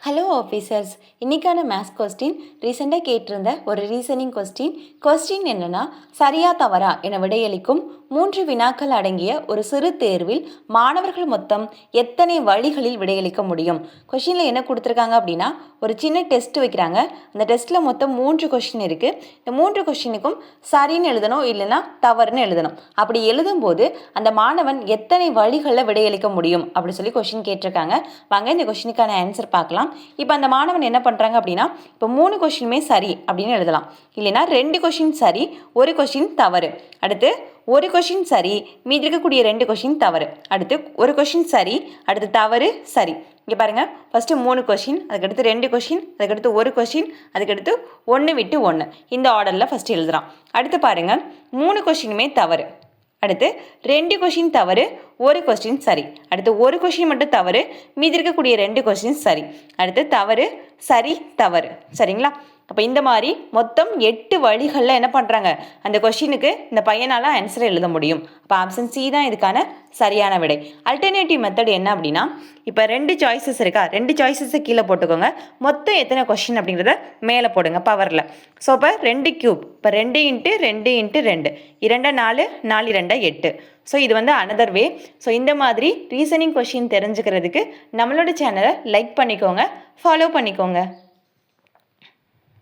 Hello officers, இன்றைக்கான maths question ரீசெண்டாக கேட்டிருந்த ஒரு ரீசனிங் கொஸ்டின் என்னென்னா, சரியா தவறா என விடையளிக்கும் 3 வினாக்கள் அடங்கிய ஒரு சிறு தேர்வில் மாணவர்கள் மொத்தம் எத்தனை வழிகளில் விடையளிக்க முடியும்? கொஸ்டினில் என்ன கொடுத்துருக்காங்க அப்படின்னா, ஒரு சின்ன டெஸ்ட் வைக்கிறாங்க. அந்த டெஸ்ட்டில் மொத்தம் 3 கொஸ்டின் இருக்குது. இந்த 3 கொஸ்டினுக்கும் சரின்னு எழுதணும், இல்லைன்னா தவறுன்னு எழுதணும். அப்படி எழுதும்போது அந்த மாணவன் எத்தனை வழிகளில் விடையளிக்க முடியும் அப்படி சொல்லி கொஸ்டின் கேட்டிருக்காங்க. வாங்க இந்த கொஸ்டினுக்கான ஆன்சர் பார்க்கலாம். இப்போ அந்த மாணவன் என்ன பண்ணுறாங்க அப்படின்னா, இப்போ 3 கொஸ்டினுமே சரி அப்படின்னு எழுதலாம். இல்லைன்னா 2 கொஸ்டின் சரி, ஒரு கொஸ்டின் தவறு. அடுத்து ஒரு கொஸ்டின் சரி, மீதி இருக்கக்கூடிய 2 கொஸ்டின் தவறு. அடுத்து ஒரு கொஸ்டின் சரி, அடுத்து தவறு, சரி. இங்கே பாருங்கள், ஃபஸ்ட்டு 3 கொஸ்டின், அதுக்கடுத்து 2 கொஸ்டின், அதுக்கடுத்து ஒரு கொஸ்டின், அதுக்கடுத்து 1 விட்டு 1. இந்த ஆர்டரில் ஃபஸ்ட்டு எழுதுகிறான். அடுத்து பாருங்கள், 3 கொஸ்டினுமே தவறு. அடுத்து 2 கொஸ்டின் தவறு, ஒரு கொஸ்டின் சரி. அடுத்து ஒரு கொஸ்டின் மட்டும் தவறு, மீதி இருக்கக்கூடிய 2 கொஸ்டின் சரி. அடுத்து தவறு, சரி, தவறு. சரிங்களா? அப்போ இந்த மாதிரி மொத்தம் 8 வழிகளில் என்ன பண்ணுறாங்க, அந்த கொஸ்டினுக்கு இந்த பையனால் ஆன்சரை எழுத முடியும். அப்போ ஆப்ஷன் சி தான் இதுக்கான சரியான விடை. அல்டர்னேட்டிவ் மெத்தட் என்ன அப்படின்னா, இப்போ 2 சாய்ஸஸ் இருக்கா, 2 சாய்ஸஸை கீழே போட்டுக்கோங்க. மொத்தம் எத்தனை கொஸ்டின் அப்படிங்கிறத மேலே போடுங்க பவரில். ஸோ இப்போ 2 கியூப், இப்போ 2 × 2 × 2, 2 4, 4 2 8. ஸோ இது வந்து அனதர் வே. ஸோ இந்த மாதிரி ரீசனிங் கொஸ்டின் தெரிஞ்சுக்கிறதுக்கு நம்மளோட சேனலை லைக் பண்ணிக்கோங்க, ஃபாலோ பண்ணிக்கோங்க.